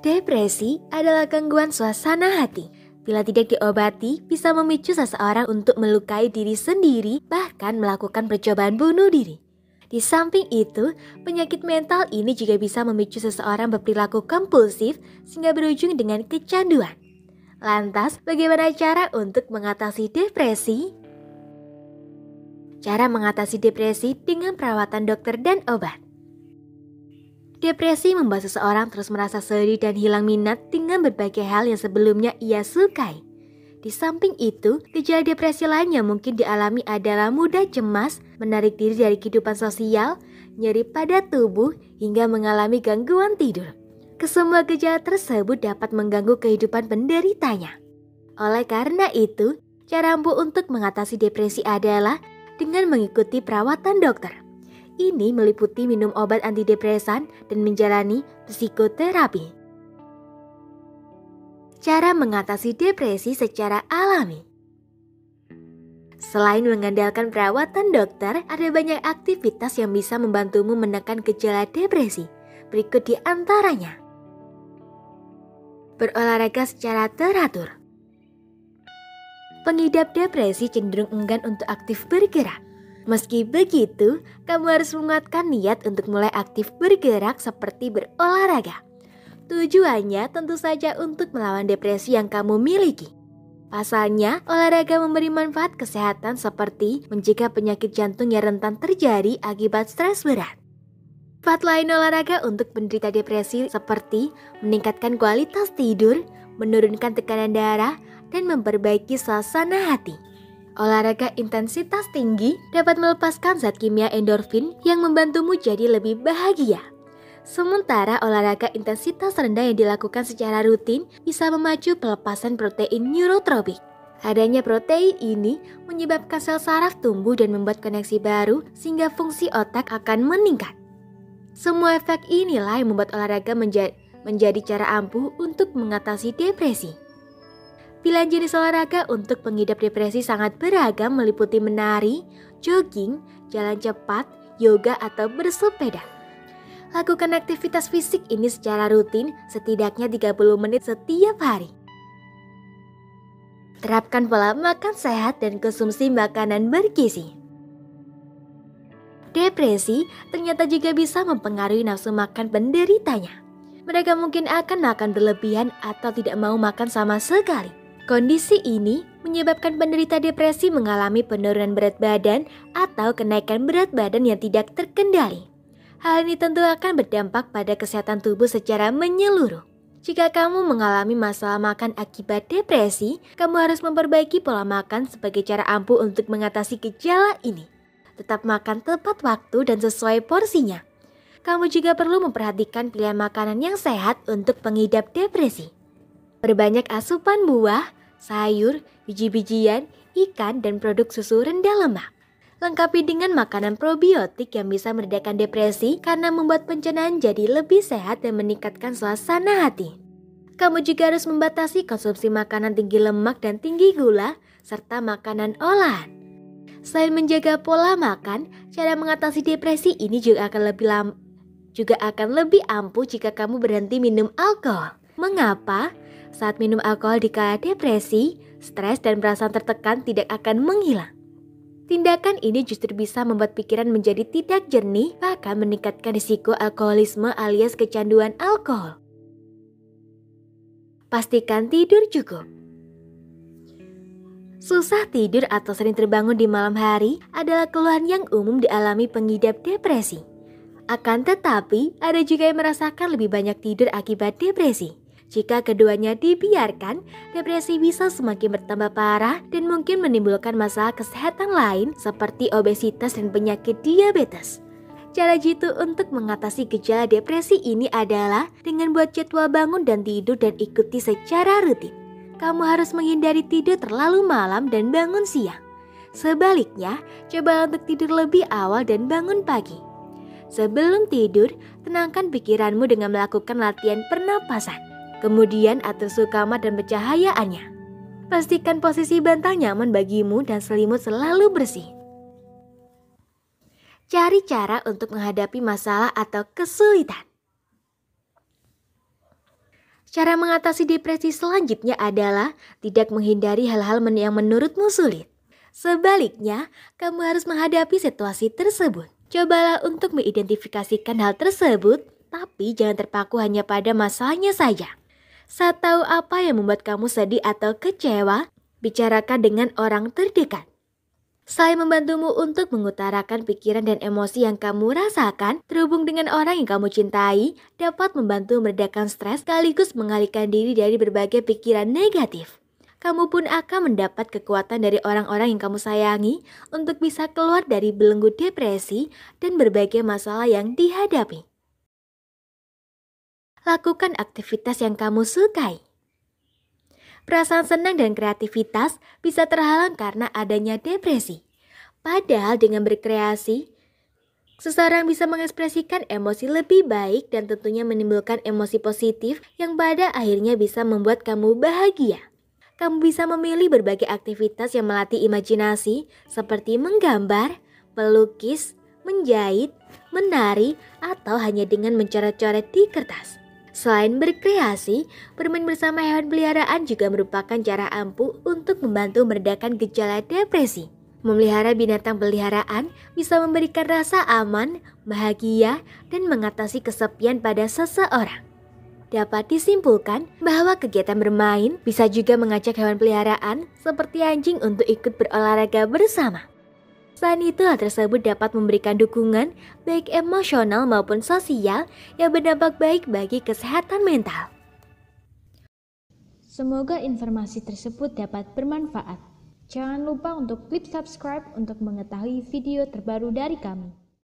Depresi adalah gangguan suasana hati. Bila tidak diobati, bisa memicu seseorang untuk melukai diri sendiri, bahkan melakukan percobaan bunuh diri. Di samping itu, penyakit mental ini juga bisa memicu seseorang berperilaku kompulsif sehingga berujung dengan kecanduan. Lantas, bagaimana cara untuk mengatasi depresi? Cara mengatasi depresi dengan perawatan dokter dan obat. Depresi membuat seseorang terus merasa sedih dan hilang minat dengan berbagai hal yang sebelumnya ia sukai. Di samping itu, gejala depresi lain yang mungkin dialami adalah mudah cemas, menarik diri dari kehidupan sosial, nyeri pada tubuh, hingga mengalami gangguan tidur. Kesemua gejala tersebut dapat mengganggu kehidupan penderitanya. Oleh karena itu, cara ampuh untuk mengatasi depresi adalah dengan mengikuti perawatan dokter. Ini meliputi minum obat antidepresan dan menjalani psikoterapi. Cara mengatasi depresi secara alami. Selain mengandalkan perawatan dokter, ada banyak aktivitas yang bisa membantumu menekan gejala depresi. Berikut di antaranya. Berolahraga secara teratur. Pengidap depresi cenderung enggan untuk aktif bergerak. Meski begitu, kamu harus menguatkan niat untuk mulai aktif bergerak seperti berolahraga. Tujuannya tentu saja untuk melawan depresi yang kamu miliki. Pasalnya, olahraga memberi manfaat kesehatan seperti mencegah penyakit jantung yang rentan terjadi akibat stres berat. Manfaat lain olahraga untuk penderita depresi seperti meningkatkan kualitas tidur, menurunkan tekanan darah, dan memperbaiki suasana hati. Olahraga intensitas tinggi dapat melepaskan zat kimia endorfin yang membantumu jadi lebih bahagia. Sementara olahraga intensitas rendah yang dilakukan secara rutin bisa memacu pelepasan protein neurotropik. Adanya protein ini menyebabkan sel saraf tumbuh dan membuat koneksi baru sehingga fungsi otak akan meningkat. Semua efek inilah yang membuat olahraga menjadi cara ampuh untuk mengatasi depresi. Pilihan jenis olahraga untuk pengidap depresi sangat beragam, meliputi menari, jogging, jalan cepat, yoga, atau bersepeda. Lakukan aktivitas fisik ini secara rutin setidaknya 30 menit setiap hari. Terapkan pola makan sehat dan konsumsi makanan bergizi. Depresi ternyata juga bisa mempengaruhi nafsu makan penderitanya. Mereka mungkin akan makan berlebihan atau tidak mau makan sama sekali. Kondisi ini menyebabkan penderita depresi mengalami penurunan berat badan atau kenaikan berat badan yang tidak terkendali. Hal ini tentu akan berdampak pada kesehatan tubuh secara menyeluruh. Jika kamu mengalami masalah makan akibat depresi, kamu harus memperbaiki pola makan sebagai cara ampuh untuk mengatasi gejala ini. Tetap makan tepat waktu dan sesuai porsinya. Kamu juga perlu memperhatikan pilihan makanan yang sehat untuk pengidap depresi. Berbanyak asupan buah, sayur, biji-bijian, ikan, dan produk susu rendah lemak. Lengkapi dengan makanan probiotik yang bisa meredakan depresi karena membuat pencernaan jadi lebih sehat dan meningkatkan suasana hati. Kamu juga harus membatasi konsumsi makanan tinggi lemak dan tinggi gula, serta makanan olahan. Selain menjaga pola makan, cara mengatasi depresi ini juga akan lebih ampuh jika kamu berhenti minum alkohol. Mengapa? Saat minum alkohol di kala depresi, stres dan perasaan tertekan tidak akan menghilang. Tindakan ini justru bisa membuat pikiran menjadi tidak jernih, bahkan meningkatkan risiko alkoholisme alias kecanduan alkohol. Pastikan tidur cukup. Susah tidur atau sering terbangun di malam hari adalah keluhan yang umum dialami pengidap depresi. Akan tetapi, ada juga yang merasakan lebih banyak tidur akibat depresi. Jika keduanya dibiarkan, depresi bisa semakin bertambah parah dan mungkin menimbulkan masalah kesehatan lain seperti obesitas dan penyakit diabetes. Cara jitu untuk mengatasi gejala depresi ini adalah dengan buat jadwal bangun dan tidur dan ikuti secara rutin. Kamu harus menghindari tidur terlalu malam dan bangun siang. Sebaliknya, coba untuk tidur lebih awal dan bangun pagi. Sebelum tidur, tenangkan pikiranmu dengan melakukan latihan pernapasan. Kemudian atur suhu kamar dan pencahayaannya. Pastikan posisi bantal nyaman bagimu dan selimut selalu bersih. Cari cara untuk menghadapi masalah atau kesulitan. Cara mengatasi depresi selanjutnya adalah tidak menghindari hal-hal yang menurutmu sulit. Sebaliknya, kamu harus menghadapi situasi tersebut. Cobalah untuk mengidentifikasikan hal tersebut, tapi jangan terpaku hanya pada masalahnya saja. Saat tahu apa yang membuat kamu sedih atau kecewa, bicarakan dengan orang terdekat. Selain membantumu untuk mengutarakan pikiran dan emosi yang kamu rasakan, terhubung dengan orang yang kamu cintai dapat membantu meredakan stres sekaligus mengalihkan diri dari berbagai pikiran negatif. Kamu pun akan mendapat kekuatan dari orang-orang yang kamu sayangi untuk bisa keluar dari belenggu depresi dan berbagai masalah yang dihadapi. Lakukan aktivitas yang kamu sukai. Perasaan senang dan kreativitas bisa terhalang karena adanya depresi. Padahal dengan berkreasi, seseorang bisa mengekspresikan emosi lebih baik dan tentunya menimbulkan emosi positif yang pada akhirnya bisa membuat kamu bahagia. Kamu bisa memilih berbagai aktivitas yang melatih imajinasi seperti menggambar, melukis, menjahit, menari, atau hanya dengan mencoret-coret di kertas. Selain berkreasi, bermain bersama hewan peliharaan juga merupakan cara ampuh untuk membantu meredakan gejala depresi. Memelihara binatang peliharaan bisa memberikan rasa aman, bahagia, dan mengatasi kesepian pada seseorang. Dapat disimpulkan bahwa kegiatan bermain bisa juga mengajak hewan peliharaan seperti anjing untuk ikut berolahraga bersama. Selain itu, hal tersebut dapat memberikan dukungan baik emosional maupun sosial yang berdampak baik bagi kesehatan mental. Semoga informasi tersebut dapat bermanfaat. Jangan lupa untuk klik subscribe untuk mengetahui video terbaru dari kami.